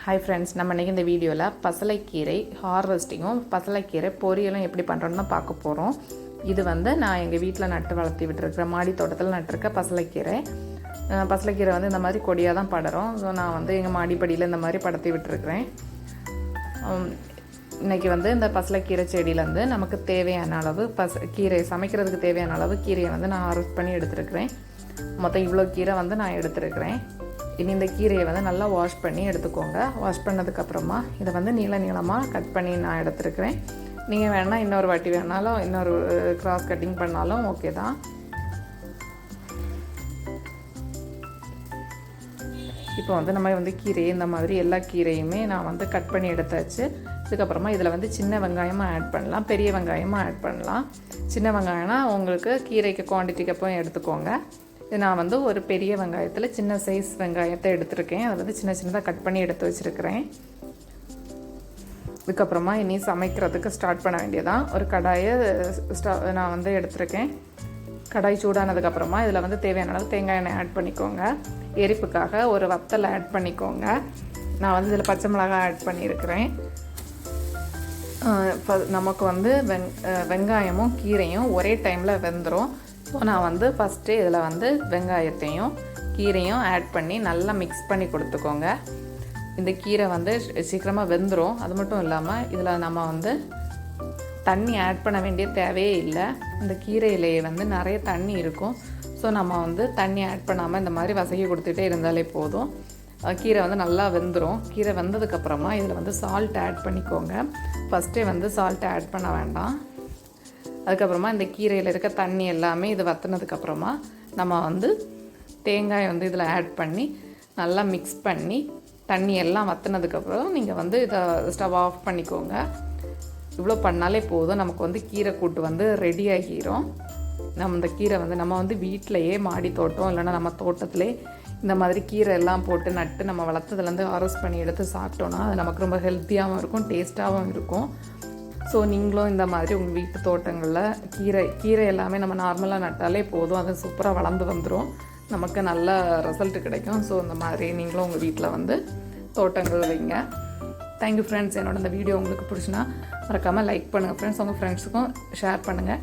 Hi friends, நம்ம இன்றைக்கி இந்த வீடியோவில் பசலைக்கீரை ஹார்வெஸ்டிங்கும் பசலைக்கீரை பொரியலும் எப்படி பண்ணுறோன்னு தான் பார்க்க போகிறோம். இது நான் எங்கள் வீட்டில் நட்டு வளர்த்தி விட்டுருக்கிறேன். மாடி தோட்டத்தில் நட்டுருக்க பசலைக்கீரை. பசலைக்கீரை இந்த மாதிரி கொடியாக தான் படரும். ஸோ நான் எங்கள் மாடிப்படியில் இந்த மாதிரி படத்தி விட்டுருக்கிறேன். இன்றைக்கி இந்த பசலைக்கீரை செடியிலேருந்து நமக்கு தேவையான அளவு கீரை சமைக்கிறதுக்கு தேவையான அளவு கீரையை நான் ஹார்வெஸ்ட் பண்ணி எடுத்துருக்கிறேன். மொத்தம் இவ்வளோ கீரை நான் எடுத்துருக்கிறேன். இனி இந்த கீரையை நல்லா வாஷ் பண்ணி எடுத்துக்கோங்க. வாஷ் பண்ணதுக்கப்புறமா இதை நீளமாக கட் பண்ணி நான் எடுத்துருக்கிறேன். நீங்கள் வேணால் இன்னொரு வாட்டி வேணாலும் இன்னொரு கிராஸ் கட்டிங் பண்ணாலும் ஓகே தான். இப்போ நம்ம கீரையை இந்த மாதிரி எல்லா கீரையுமே நான் கட் பண்ணி எடுத்தாச்சு. இதுக்கப்புறமா இதில் சின்ன வெங்காயமாக ஆட் பண்ணலாம், பெரிய வெங்காயமாக ஆட் பண்ணலாம். சின்ன வெங்காயம்னா உங்களுக்கு கீரைக்கு குவான்டிட்டிக்கு அப்போ எடுத்துக்கோங்க. இது நான் ஒரு பெரிய வெங்காயத்தில் சின்ன சைஸ் வெங்காயத்தை எடுத்துருக்கேன். அதை சின்ன சின்னதாக கட் பண்ணி எடுத்து வச்சுருக்கிறேன். இதுக்கப்புறமா இனி சமைக்கிறதுக்கு ஸ்டார்ட் பண்ண வேண்டியதான். ஒரு கடாயை நான் எடுத்துருக்கேன். கடாய் சூடானதுக்கப்புறமா இதில் தேவையான அளவு தேங்காய் எண்ணெய் ஆட் பண்ணிக்கோங்க. எரிப்புக்காக ஒரு வத்தலை ஆட் பண்ணிக்கோங்க. நான் இதில் பச்சை மிளகாய் ஆட் பண்ணியிருக்கிறேன். நமக்கு வெங்காயமும் கீரையும் ஒரே டைமில் வெந்துடும். ஸோ நான் ஃபஸ்ட்டு இதில் வெங்காயத்தையும் கீரையும் ஆட் பண்ணி நல்லா மிக்ஸ் பண்ணி கொடுத்துக்கோங்க. இந்த கீரை சீக்கிரமாக வெந்துடும். அது மட்டும் இல்லாமல் இதில் நம்ம தண்ணி ஆட் பண்ண வேண்டிய தேவையே இல்லை. இந்த கீரையிலேயே நிறைய தண்ணி இருக்கும். ஸோ நம்ம தண்ணி ஆட் பண்ணாமல் இந்த மாதிரி வசக்கி கொடுத்துட்டே இருந்தாலே போதும். கீரை நல்லா வெந்துடும். கீரை வெந்ததுக்கப்புறமா இதில் சால்ட் ஆட் பண்ணிக்கோங்க. ஃபஸ்ட்டே சால்ட்டை ஆட் பண்ண வேண்டாம். அதுக்கப்புறமா இந்த கீரையில் இருக்க தண்ணி எல்லாமே இது வற்றினதுக்கப்புறமா நம்ம தேங்காய் இதில் ஆட் பண்ணி நல்லா மிக்ஸ் பண்ணி தண்ணி எல்லாம் வற்றினதுக்கப்புறம் நீங்கள் இதை ஸ்டவ் ஆஃப் பண்ணிக்கோங்க. இவ்வளோ பண்ணாலே போதும். நமக்கு கீரை கூட்டு ரெடி ஆகிரும். நம்ம இந்த கீரை நம்ம வீட்டிலையே மாடி தோட்டம் இல்லைன்னா நம்ம தோட்டத்திலே இந்த மாதிரி கீரை எல்லாம் போட்டு நட்டு நம்ம வளர்த்ததுலேருந்து ஹார்வெஸ்ட் பண்ணி எடுத்து சாப்பிட்டோன்னா அது நமக்கு ரொம்ப ஹெல்த்தியாகவும் இருக்கும், டேஸ்ட்டாகவும் இருக்கும். ஸோ நீங்களும் இந்த மாதிரி உங்கள் வீட்டு தோட்டங்களில் கீரை எல்லாமே நம்ம நார்மலாக நட்டாலே போதும். அது சூப்பராக வளர்ந்து வந்துடும். நமக்கு நல்ல ரிசல்ட் கிடைக்கும். ஸோ இந்த மாதிரி நீங்களும் உங்கள் வீட்டில் தோட்டங்கள் வைங்க. Thank you friends. என்னோட இந்த வீடியோ உங்களுக்கு பிடிச்சினா மறக்காமல் லைக் பண்ணுங்கள் ஃப்ரெண்ட்ஸ். உங்கள் ஃப்ரெண்ட்ஸுக்கும் ஷேர் பண்ணுங்கள்.